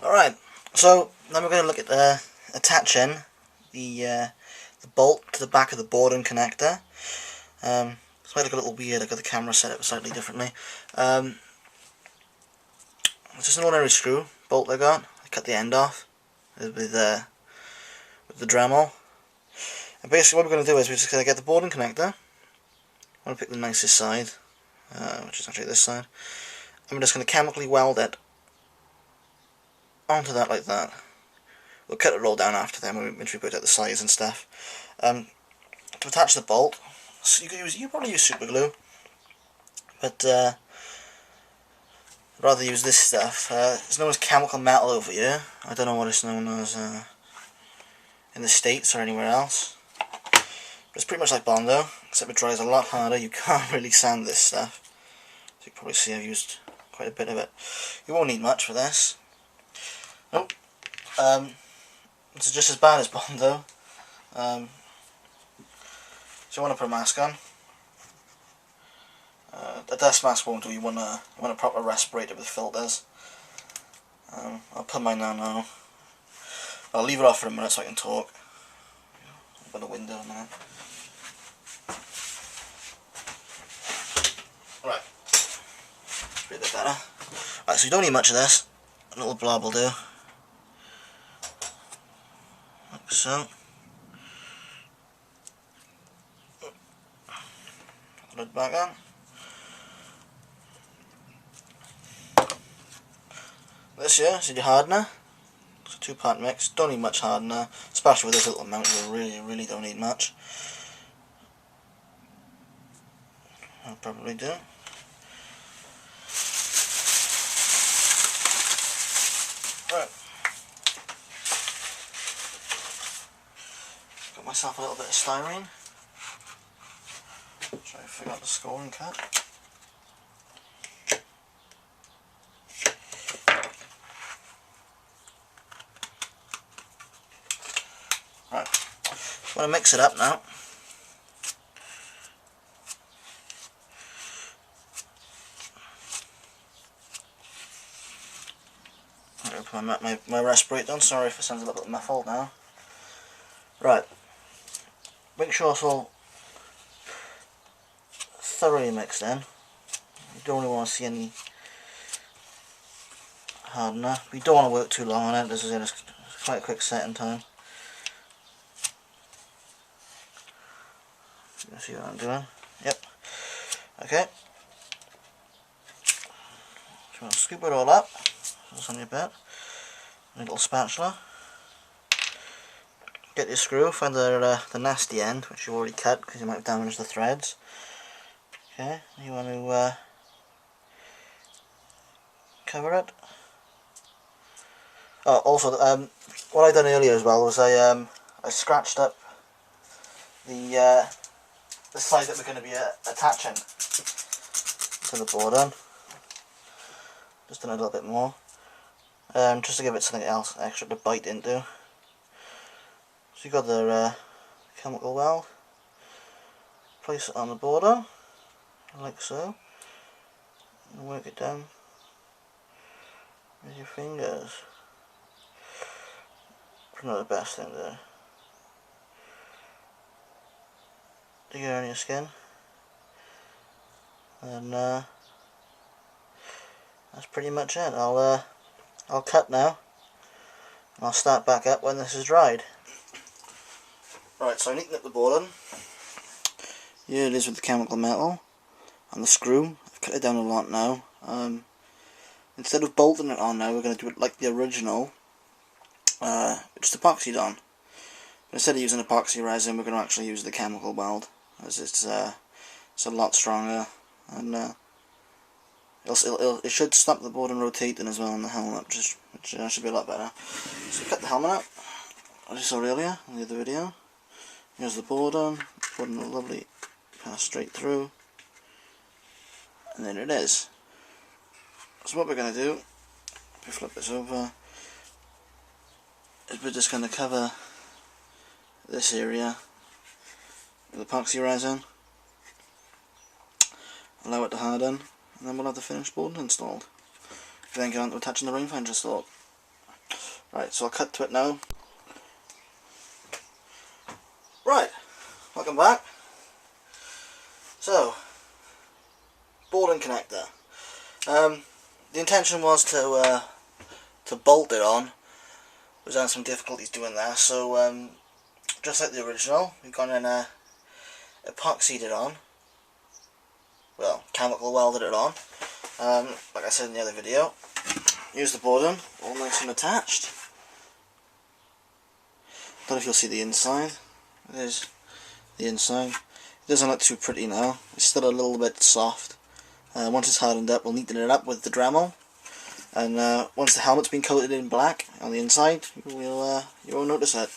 Alright, so then we're going to look at attaching the bolt to the back of the borden connector. This might look a little weird. I've got the camera set up slightly differently. It's just an ordinary screw bolt I got. I cut the end off with the dremel. And basically what we're going to do is we're just going to get the borden connector. I want to pick the nicest side, which is actually this side. And we're just going to chemically weld it onto that like that. We'll cut it all down after then once we put out the size and stuff. To attach the bolt, so you probably use super glue, but I'd rather use this stuff. It's known as chemical metal over here. I don't know what it's known as in the States or anywhere else. But it's pretty much like Bondo, except it dries a lot harder. You can't really sand this stuff. So you can probably see I've used quite a bit of it. You won't need much for this. Nope. This is just as bad as Bondo. So you want to put a mask on. A dust mask won't do. You want a proper respirator with filters. I'll put mine on now. I'll leave it off for a minute so I can talk. Open the window a minute. Right. Be a bit better. Right, so you don't need much of this. A little blob will do. Like so. Put it back on. This here is your hardener. It's a 2-part mix. Don't need much hardener, especially with this little amount. You really don't need much. I'll probably do. Right. Got myself a little bit of styrene. Try to figure out the scoring cut. Right, I'm going to mix it up now. I'm going to put my respirator on. Sorry if it sounds a little bit muffled now. Right, make sure it's all thoroughly mixed in. You don't really want to see any hardener. We don't want to work too long on it. This is just quite a quick setting time. You can see what I'm doing. Yep. Okay. So I'll scoop it all up. That's on your bit. A little spatula. Get your screw. Find the nasty end, which you already cut because you might have damaged the threads. Okay. You want to cover it. Oh, also, what I done earlier as well was I scratched up the side that we're going to be attaching to the borden. Just done a little bit more, just to give it something else extra to bite into. So you got the chemical weld. Place it on the borden, like so, and work it down with your fingers. Probably not the best thing to dig it on your skin, and that's pretty much it. I'll cut now, and I'll start back up when this is dried. Right, so I neatened up the borden. Here it is with the chemical metal and the screw. I've cut it down a lot now. Instead of bolting it on now, we're going to do it like the original, which is epoxied on. But instead of using epoxy resin, we're going to actually use the chemical weld, as it's a lot stronger, and it should stop the borden rotating as well on the helmet, which should be a lot better. So cut the helmet out, as you saw earlier in the other video. Here's the borden a lovely pass straight through, and there it is. So what we're going to do, if we flip this over, is we're just going to cover this area with epoxy resin, allow it to harden, and then we'll have the finished borden installed. We then get on to attaching the rangefinder stalk. Right, so I'll cut to it now. Right, welcome back. So, borden connector. The intention was to bolt it on. Was having some difficulties doing that, so just like the original, we've gone in epoxied it on. Well, chemical welded it on. Like I said in the other video, here's the borden, all nice and attached. Don't know if you'll see the inside. There's the inside. It doesn't look too pretty now. It's still a little bit soft. Once it's hardened up, we'll neaten it up with the dremel. And once the helmet's been coated in black on the inside, you won't notice it.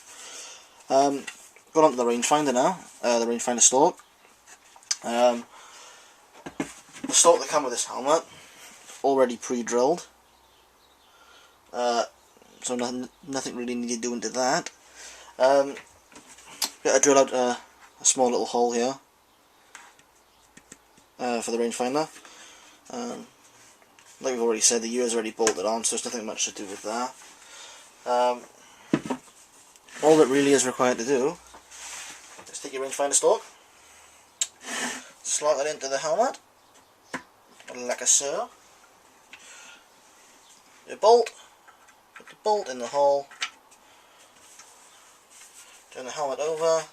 Going on to the rangefinder now. The rangefinder stalk. The stalk that come with this helmet, already pre-drilled. So nothing really needed doing to that. Got to drill out a small little hole here for the rangefinder. Like we've already said, the ear's already bolted on, so there's nothing much to do with that. All that really is required to do is take your rangefinder stalk, slot it into the helmet, like so. Your bolt, put the bolt in the hole, turn the helmet over,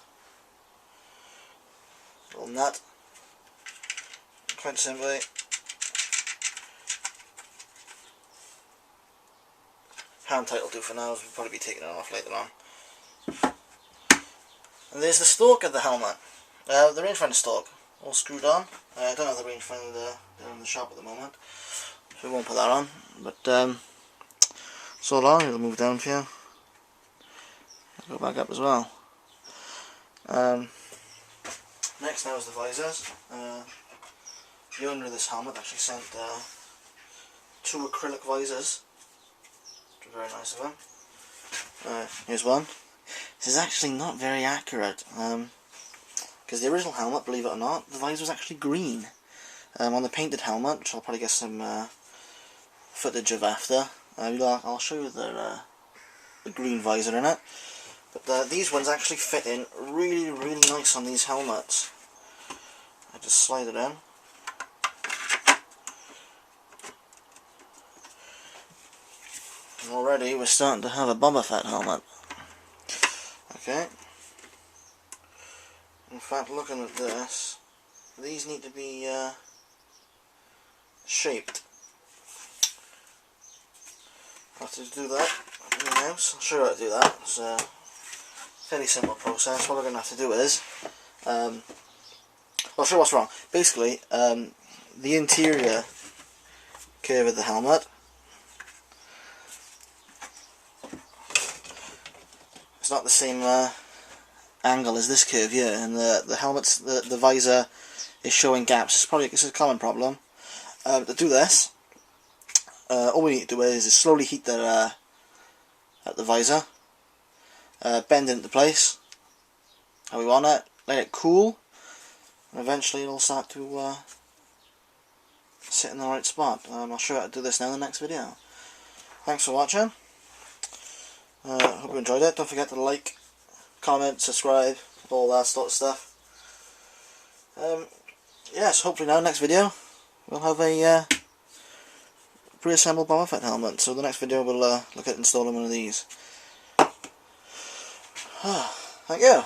little nut, quite simply. Hand tight will do for now, we'll probably be taking it off later on. And there's the stalk of the helmet, the rangefinder stalk, all screwed on. I don't have the rangefinder down in the shop at the moment, so we won't put that on. But so long, it'll move down for you. Go back up as well. Next now is the visors. The owner of this helmet actually sent 2 acrylic visors. Very nice of him. Here's one. This is actually not very accurate, because the original helmet, believe it or not, the visor was actually green. On the painted helmet, which I'll probably get some footage of after, I'll show you the green visor in it. But these ones actually fit in really, really nice on these helmets. I just slide it in. And already we're starting to have a Boba Fett helmet. Okay. In fact, looking at this, these need to be shaped. I'll have to do that in the house. I'll show you how to do that. It's a fairly simple process. What we're going to have to do is, I'll show you what's wrong. Basically, the interior curve of the helmet, it's not the same angle as this curve here, and the helmet's the visor is showing gaps. It's a common problem. To do this, all we need to do is slowly heat at the visor, bend it into place how we want it, let it cool, and eventually it'll start to sit in the right spot. I'll show you how to do this now in the next video. Thanks for watching. Hope you enjoyed it. Don't forget to like, comment, subscribe, all that sort of stuff. Yes, hopefully now next video we'll have a pre-assembled Boba Fett helmet. So the next video we'll look at installing one of these. Thank you.